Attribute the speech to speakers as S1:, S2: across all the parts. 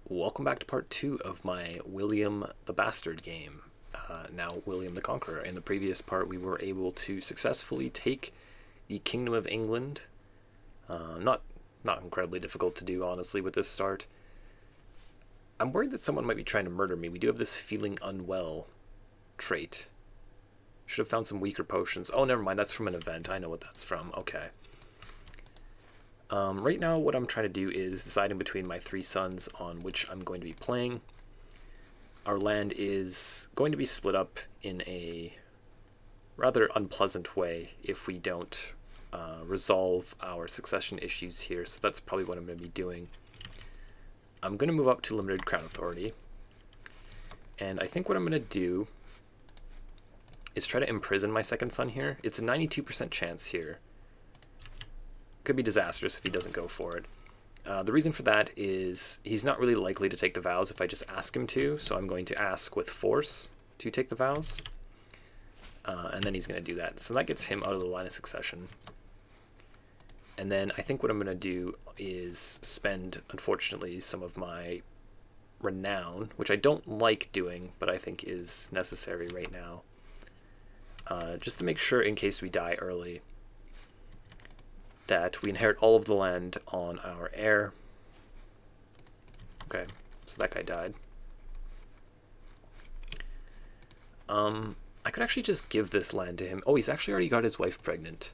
S1: Welcome back to part 2 of my William the Bastard game, now William the Conqueror. In the previous part we were able to successfully take the Kingdom of England. Not incredibly difficult to do, honestly, with this start. I'm worried that someone might be trying to murder me. We do have this feeling unwell trait. Should have found some weaker potions. Oh, never mind, that's from an event. I know what that's from. Okay. Right now, what I'm trying to do is deciding between my three sons on which I'm going to be playing. Our land is going to be split up in a rather unpleasant way if we don't resolve our succession issues here, so that's probably what I'm going to be doing. I'm going to move up to limited crown authority, and I think what I'm going to do is try to imprison my second son here. It's a 92% chance here. Could be disastrous if he doesn't go for it. The reason for that is he's not really likely to take the vows if I just ask him to, so I'm going to ask with force to take the vows, and then he's going to do that. So that gets him out of the line of succession. And then I think what I'm going to do is spend, unfortunately, some of my renown, which I don't like doing, but I think is necessary right now, just to make sure in case we die early that we inherit all of the land on our heir. Okay, so that guy died. I could actually just give this land to him. Oh, he's actually already got his wife pregnant.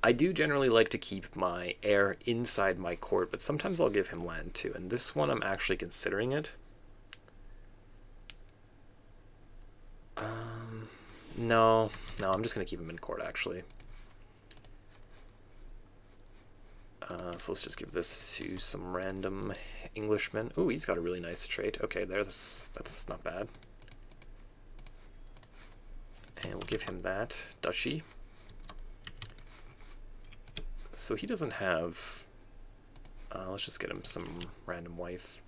S1: I do generally like to keep my heir inside my court, but sometimes I'll give him land too, and this one I'm actually considering it. No, I'm just going to keep him in court, actually. So let's just give this to some random Englishman. Ooh, he's got a really nice trait. Okay, that's not bad. And we'll give him that duchy. So he doesn't have... let's just get him some random wife.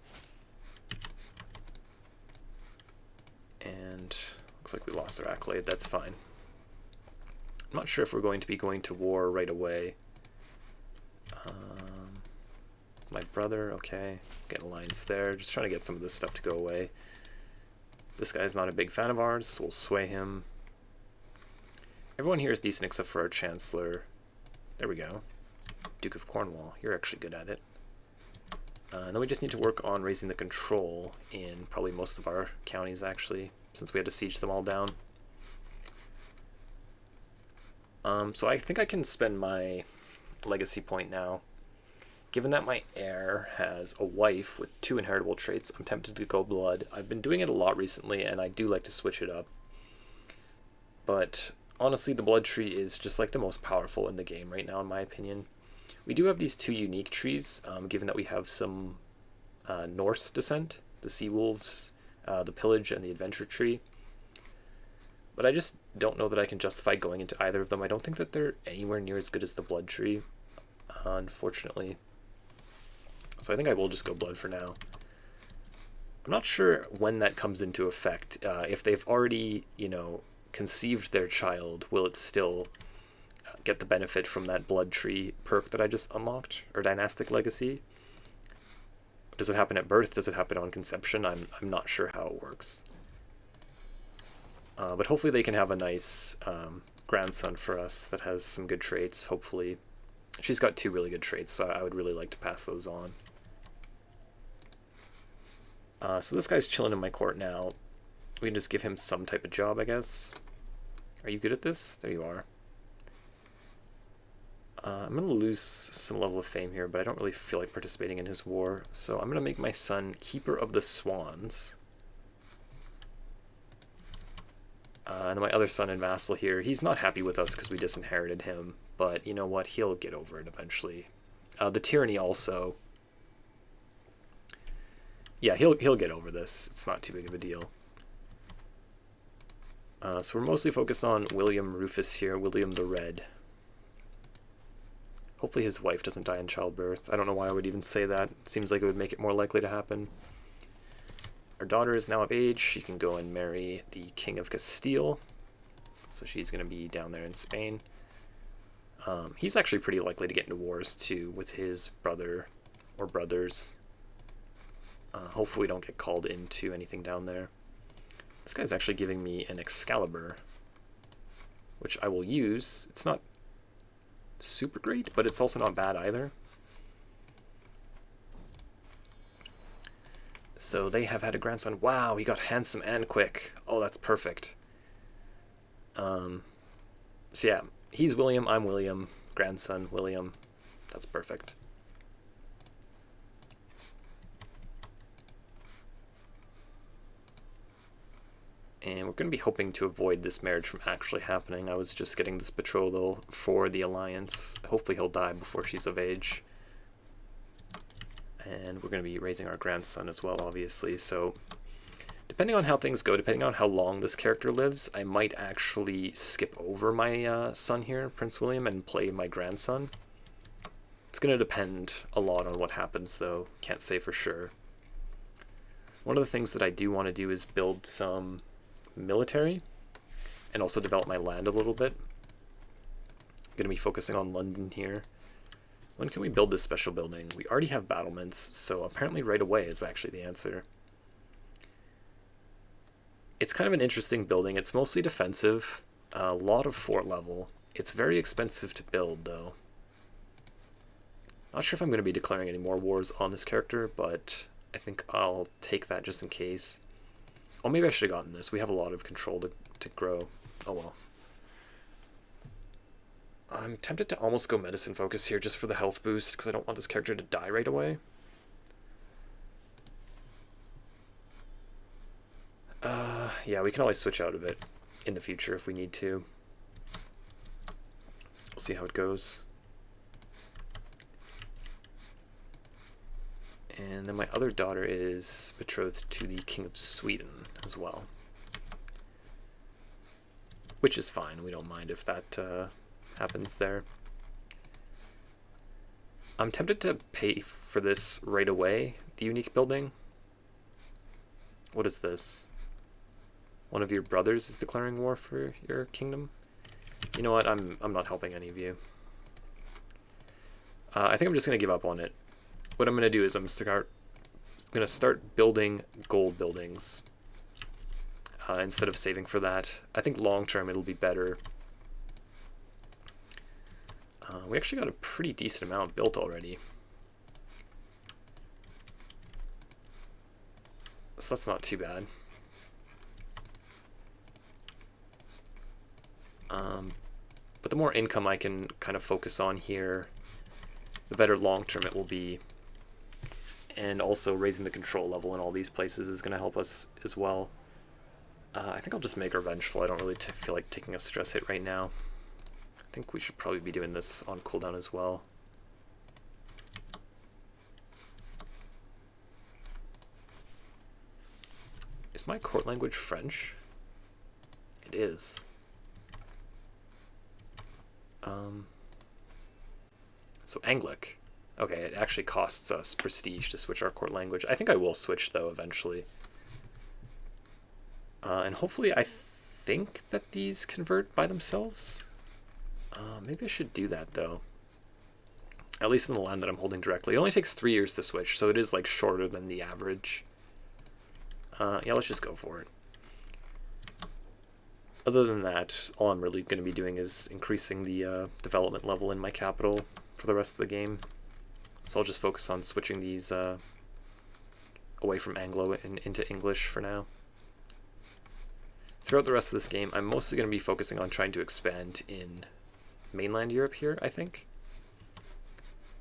S1: And looks like we lost their accolade. That's fine. I'm not sure if we're going to be going to war right away. My brother, okay. Get alliance there. Just trying to get some of this stuff to go away. This guy's not a big fan of ours, so we'll sway him. Everyone here is decent except for our Chancellor. There we go. Duke of Cornwall. You're actually good at it. And then we just need to work on raising the control in probably most of our counties, actually, since we had to siege them all down. So I think I can spend my legacy point now. Given that my heir has a wife with 2 inheritable traits, I'm tempted to go blood. I've been doing it a lot recently, and I do like to switch it up. But honestly, the blood tree is just like the most powerful in the game right now, in my opinion. We do have these 2 unique trees, given that we have some Norse descent, the Sea Wolves, the Pillage, and the Adventure tree. But I just don't know that I can justify going into either of them. I don't think that they're anywhere near as good as the blood tree, unfortunately. So I think I will just go blood for now. I'm not sure when that comes into effect. If they've already, conceived their child, will it still get the benefit from that blood tree perk that I just unlocked, or dynastic legacy? Does it happen at birth? Does it happen on conception? I'm not sure how it works. But hopefully they can have a nice grandson for us that has some good traits, hopefully. She's got 2 really good traits, so I would really like to pass those on. So this guy's chilling in my court now. We can just give him some type of job, I guess. Are you good at this? There you are. I'm going to lose some level of fame here, but I don't really feel like participating in his war. So I'm going to make my son Keeper of the Swans. And my other son and vassal here, he's not happy with us because we disinherited him. But you know what? He'll get over it eventually. The tyranny also. Yeah, he'll get over this. It's not too big of a deal. So we're mostly focused on William Rufus here, William the Red. Hopefully his wife doesn't die in childbirth. I don't know why I would even say that. It seems like it would make it more likely to happen. Our daughter is now of age. She can go and marry the King of Castile. So she's going to be down there in Spain. He's actually pretty likely to get into wars too with his brother or brothers. Hopefully we don't get called into anything down there. This guy's actually giving me an Excalibur, which I will use. It's not super great, but it's also not bad either. So they have had a grandson. Wow, he got handsome and quick. Oh, that's perfect. So yeah, he's William, I'm William, grandson William. That's perfect. And we're going to be hoping to avoid this marriage from actually happening. I was just getting this betrothal for the alliance. Hopefully he'll die before she's of age. And we're going to be raising our grandson as well, obviously. So depending on how things go, depending on how long this character lives, I might actually skip over my son here, Prince William, and play my grandson. It's going to depend a lot on what happens, though. Can't say for sure. One of the things that I do want to do is build some military and also develop my land a little bit. I'm going to be focusing on London here. When can we build this special building? We already have battlements, so apparently right away is actually the answer. It's kind of an interesting building. It's mostly defensive, a lot of fort level. It's very expensive to build, though. Not sure if I'm going to be declaring any more wars on this character, but I think I'll take that just in case. Oh, maybe I should have gotten this. We have a lot of control to grow. Oh well. I'm tempted to almost go medicine focus here just for the health boost, because I don't want this character to die right away. Yeah, we can always switch out of it in the future if we need to. We'll see how it goes. And then my other daughter is betrothed to the King of Sweden as well. Which is fine, we don't mind if that happens there. I'm tempted to pay for this right away, the unique building. What is this? One of your brothers is declaring war for your kingdom? You know what, I'm not helping any of you. I think I'm just going to give up on it. What I'm going to do is I'm going to start building gold buildings instead of saving for that. I think long term it'll be better. We actually got a pretty decent amount built already. So that's not too bad. But the more income I can kind of focus on here, the better long term it will be. And also raising the control level in all these places is going to help us as well. I think I'll just make her vengeful. I don't really feel like taking a stress hit right now. I think we should probably be doing this on cooldown as well. Is my court language French? It is. So Anglic. Okay, it actually costs us prestige to switch our court language. I think I will switch, though, eventually. And hopefully I think that these convert by themselves. Maybe I should do that, though. At least in the land that I'm holding directly. It only takes 3 years to switch, so it is, like, shorter than the average. Yeah, let's just go for it. Other than that, all I'm really going to be doing is increasing the development level in my capital for the rest of the game. So I'll just focus on switching these away from Anglo and into English for now. Throughout the rest of this game, I'm mostly going to be focusing on trying to expand in mainland Europe here, I think,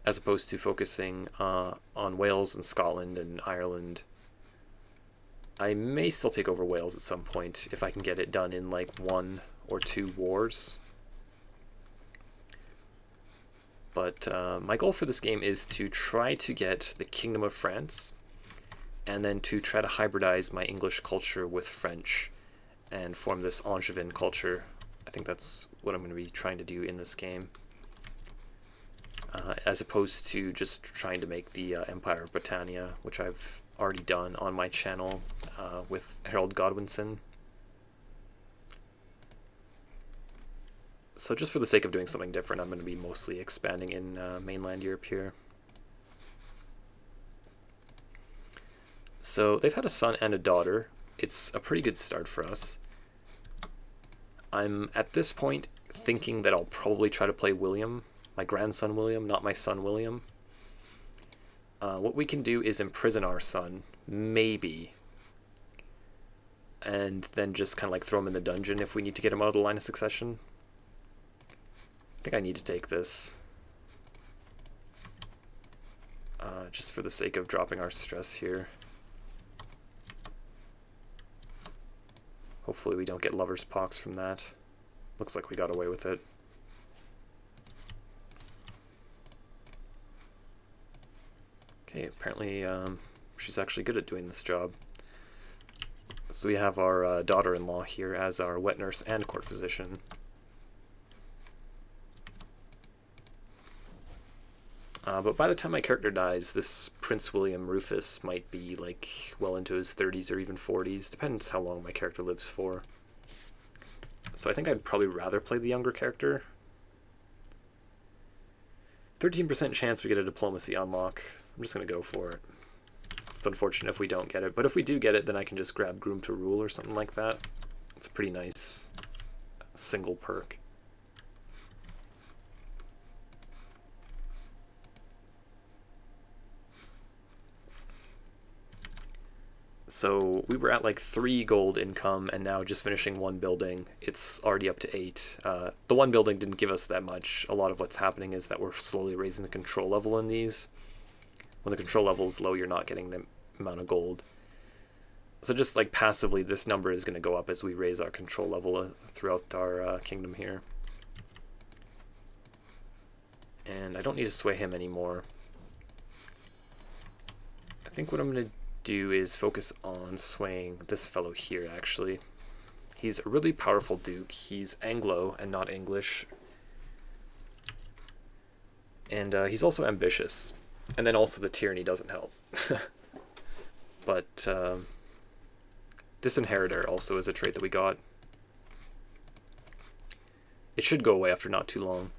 S1: as opposed to focusing on Wales and Scotland and Ireland. I may still take over Wales at some point if I can get it done in like 1 or 2 wars. But my goal for this game is to try to get the Kingdom of France and then to try to hybridize my English culture with French and form this Angevin culture. I think that's what I'm going to be trying to do in this game. As opposed to just trying to make the Empire of Britannia, which I've already done on my channel with Harold Godwinson. So just for the sake of doing something different, I'm going to be mostly expanding in mainland Europe here. So they've had a son and a daughter. It's a pretty good start for us. I'm at this point thinking that I'll probably try to play William, my grandson William, not my son William. What we can do is imprison our son, maybe, and then just kind of like throw him in the dungeon if we need to get him out of the line of succession. I think I need to take this. Just for the sake of dropping our stress here. Hopefully we don't get lover's pox from that. Looks like we got away with it. Okay, apparently she's actually good at doing this job. So we have our daughter-in-law here as our wet nurse and court physician. But by the time my character dies, this Prince William Rufus might be like well into his 30s or even 40s. Depends how long my character lives for. So I think I'd probably rather play the younger character. 13% chance we get a diplomacy unlock. I'm just going to go for it. It's unfortunate if we don't get it, but if we do get it, then I can just grab Groom to Rule or something like that. It's a pretty nice single perk. So we were at like 3 gold income, and now just finishing 1 building, it's already up to 8. The 1 building didn't give us that much. A lot of what's happening is that we're slowly raising the control level in these. When the control level is low, you're not getting the amount of gold. So just like passively, this number is going to go up as we raise our control level throughout our kingdom here. And I don't need to sway him anymore. I think what I'm going to do is focus on swaying this fellow here, actually. He's a really powerful duke. He's Anglo and not English. And he's also ambitious. And then also the tyranny doesn't help. But Disinheritor also is a trait that we got. It should go away after not too long.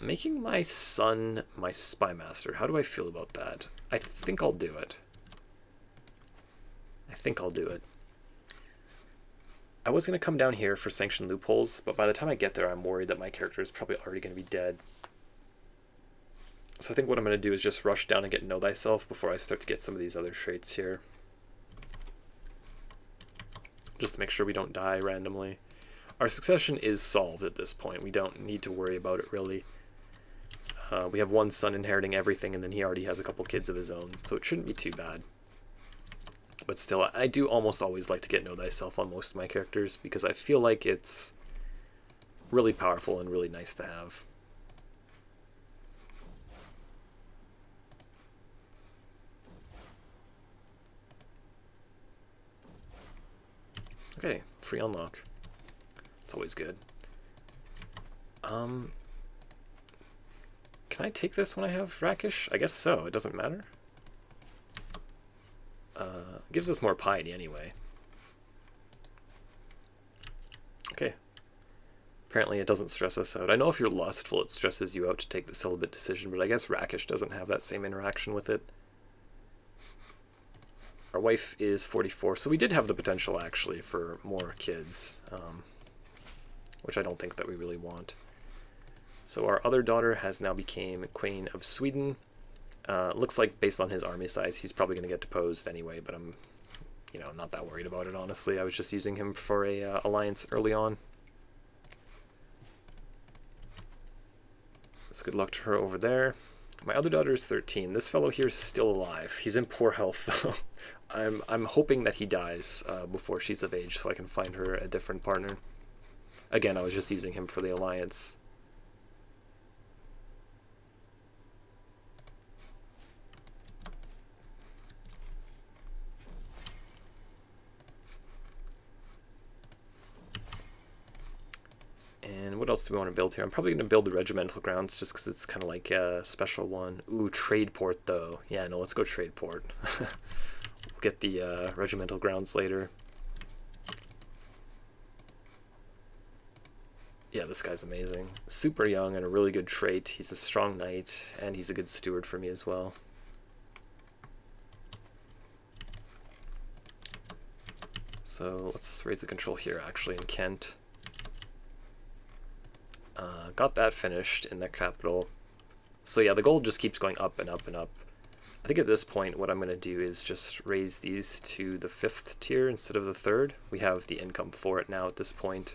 S1: Making my son my spy master. How do I feel about that? I think I'll do it. I was going to come down here for sanction loopholes, but by the time I get there, I'm worried that my character is probably already going to be dead. So I think what I'm going to do is just rush down and get Know Thyself before I start to get some of these other traits here. Just to make sure we don't die randomly. Our succession is solved at this point. We don't need to worry about it, really. We have 1 son inheriting everything, and then he already has a couple kids of his own, so it shouldn't be too bad. But still, I do almost always like to get Know Thyself on most of my characters, because I feel like it's really powerful and really nice to have. Okay, free unlock. It's always good. Can I take this when I have Rakish? I guess so. It doesn't matter. Gives us more piety anyway. Okay. Apparently it doesn't stress us out. I know if you're lustful, it stresses you out to take the celibate decision, but I guess Rakish doesn't have that same interaction with it. Our wife is 44, so we did have the potential, actually, for more kids, which I don't think that we really want. So our other daughter has now become Queen of Sweden. Looks like, based on his army size, he's probably going to get deposed anyway, but I'm, not that worried about it, honestly. I was just using him for a alliance early on. So good luck to her over there. My other daughter is 13. This fellow here is still alive. He's in poor health, though. I'm hoping that he dies before she's of age, so I can find her a different partner. Again, I was just using him for the alliance. And what else do we want to build here? I'm probably going to build the regimental grounds just because it's kind of like a special one. Ooh, trade port, though. Yeah, no, let's go trade port. We'll get the regimental grounds later. Yeah, this guy's amazing. Super young and a really good trait. He's a strong knight, and he's a good steward for me as well. So let's raise the control here actually in Kent. Got that finished in their capital. So yeah, the gold just keeps going up and up and up. I think at this point what I'm going to do is just raise these to the 5th tier instead of the 3rd. We have the income for it now at this point.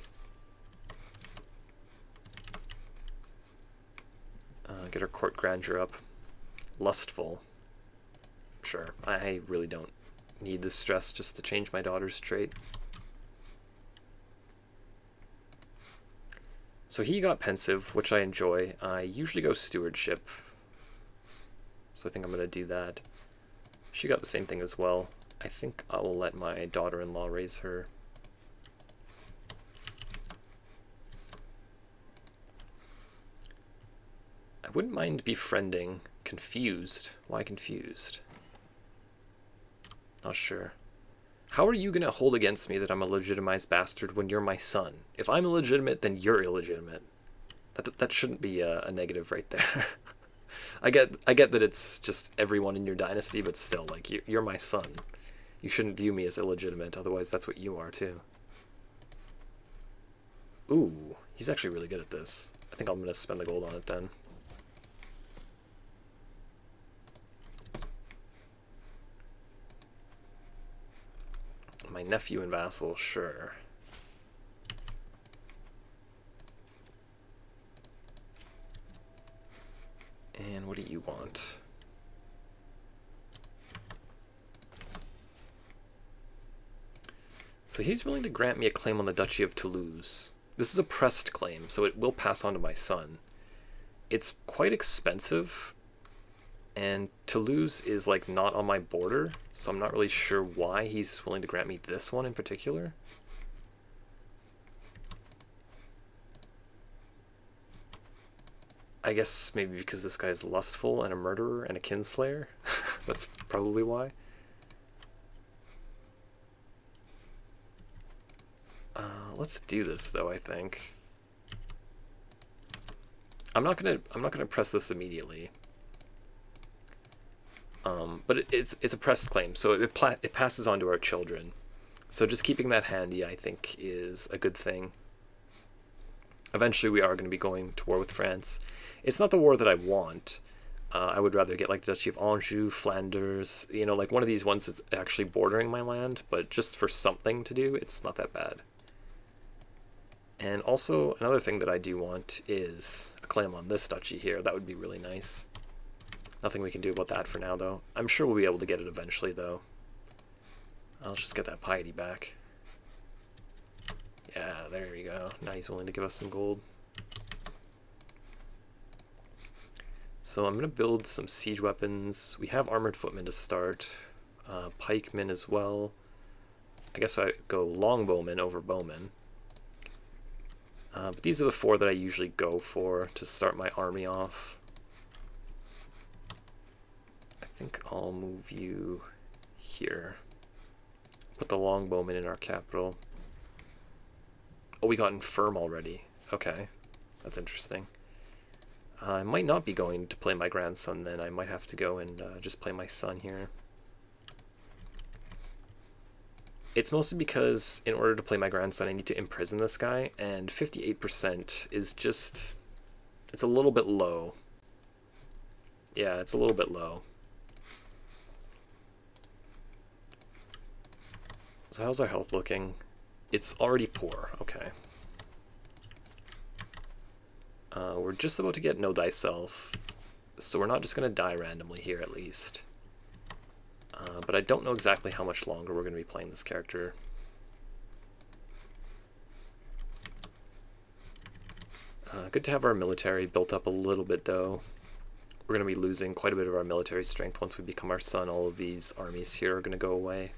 S1: Get our court grandeur up. Lustful. Sure, I really don't need this stress just to change my daughter's trait. So he got pensive, which I enjoy. I usually go stewardship, so I think I'm going to do that. She got the same thing as well. I think I will let my daughter-in-law raise her. I wouldn't mind befriending Confused. Why Confused? Not sure. How are you going to hold against me that I'm a legitimized bastard when you're my son? If I'm illegitimate, then you're illegitimate. That shouldn't be a negative right there. I get that it's just everyone in your dynasty, but still, like, you're my son. You shouldn't view me as illegitimate, otherwise that's what you are too. Ooh, he's actually really good at this. I think I'm going to spend the gold on it then. My nephew and vassal, sure. And what do you want? So he's willing to grant me a claim on the Duchy of Toulouse. This is a pressed claim, so it will pass on to my son. It's quite expensive, and Toulouse is like not on my border, so I'm not really sure why he's willing to grant me this one in particular. I guess maybe because this guy is lustful and a murderer and a kinslayer. That's probably why. Let's do this though, I think. I'm not gonna press this immediately. But it's a pressed claim, so it passes on to our children. So just keeping that handy, I think, is a good thing. Eventually, we are going to be going to war with France. It's not the war that I want. I would rather get like the Duchy of Anjou, Flanders, you know, like one of these ones that's actually bordering my land, but just for something to do, it's not that bad. And also, another thing that I do want is a claim on this duchy here. That would be really nice. Nothing we can do about that for now, though. I'm sure we'll be able to get it eventually, though. I'll just get that piety back. Yeah, there you go. Now he's willing to give us some gold. So I'm going to build some siege weapons. We have armored footmen to start. Pikemen as well. I guess I go longbowmen over bowmen. But these are the 4 that I usually go for to start my army off. I think I'll move you here. Put the longbowmen in our capital. Oh, we got infirm already. Okay, that's interesting. I might not be going to play my grandson then. I might have to go and just play my son here. It's mostly because in order to play my grandson, I need to imprison this guy, and 58% is just... it's a little bit low. Yeah, it's a little bit low. So how's our health looking? It's already poor. Okay. We're just about to get Know Thyself, so we're not just going to die randomly here at least. But I don't know exactly how much longer we're going to be playing this character. Good to have our military built up a little bit, though. We're going to be losing quite a bit of our military strength once we become our son. All of these armies here are going to go away.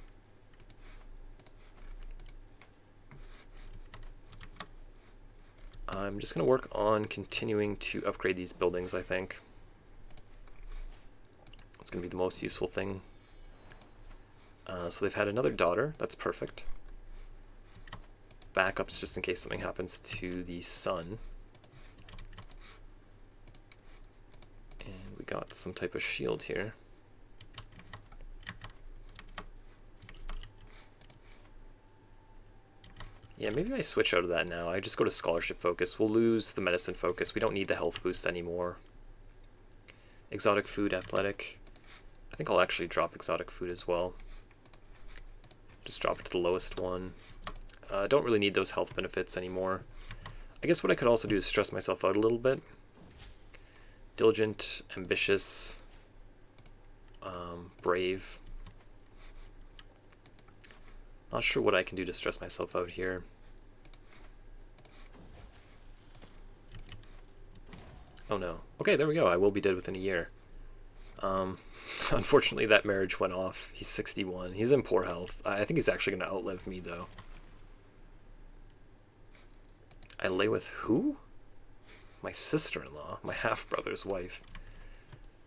S1: I'm just going to work on continuing to upgrade these buildings, I think. It's going to be the most useful thing. So they've had another daughter. That's perfect. Backups just in case something happens to the son. And we got some type of shield here. Yeah, maybe I switch out of that now. I just go to scholarship focus. We'll lose the medicine focus. We don't need the health boost anymore. Exotic food, athletic. I think I'll actually drop exotic food as well. Just drop it to the lowest one. Don't really need those health benefits anymore. I guess what I could also do is stress myself out a little bit. Diligent, ambitious, brave. Not sure what I can do to stress myself out here. Oh no. Okay, there we go. I will be dead within a year. Unfortunately, that marriage went off. He's 61. He's in poor health. I think he's actually going to outlive me, though. I lay with who? My sister-in-law, my half-brother's wife.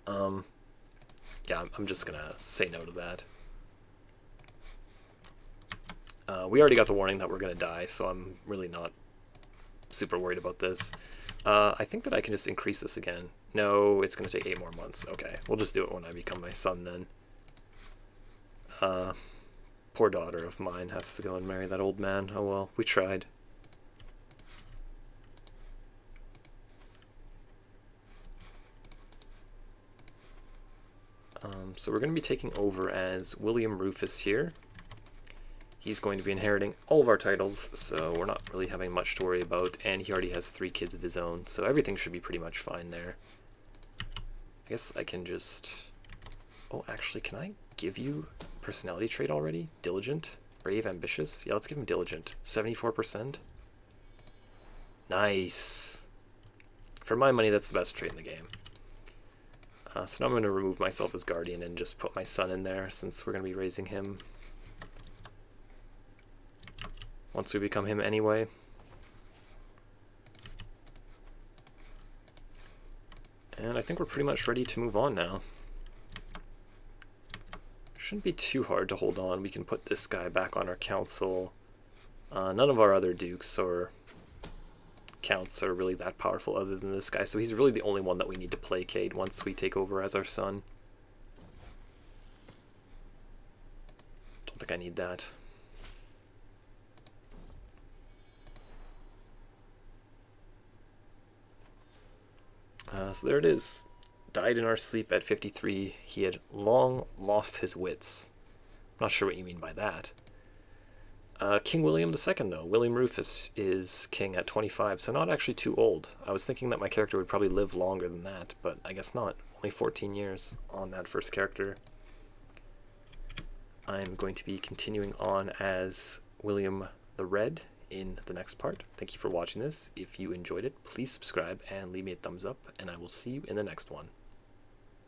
S1: Yeah, I'm just going to say no to that. We already got the warning that we're going to die, so I'm really not super worried about this. I think that I can just increase this again. No, it's going to take 8 more months. Okay, we'll just do it when I become my son then. Poor daughter of mine has to go and marry that old man. Oh well, we tried. So we're going to be taking over as William Rufus here. He's going to be inheriting all of our titles, so we're not really having much to worry about, and he already has 3 kids of his own, so everything should be pretty much fine there. I guess I can just... Oh, actually, can I give you personality trait already? Diligent? Brave? Ambitious? Yeah, let's give him diligent. 74%? Nice! For my money, that's the best trait in the game. So now I'm going to remove myself as guardian and just put my son in there, since we're going to be raising him once we become him anyway. And I think we're pretty much ready to move on now. Shouldn't be too hard to hold on. We can put this guy back on our council. None of our other dukes or counts are really that powerful other than this guy, so he's really the only one that we need to placate once we take over as our son. Don't think I need that. So there it is. Died in our sleep at 53. He had long lost his wits. I'm not sure what you mean by that. King William II, though. William Rufus is king at 25, so not actually too old. I was thinking that my character would probably live longer than that, but I guess not. Only 14 years on that first character. I'm going to be continuing on as William the Red in the next part. Thank you for watching this. If you enjoyed it, please subscribe and leave me a thumbs up, and I will see you in the next one.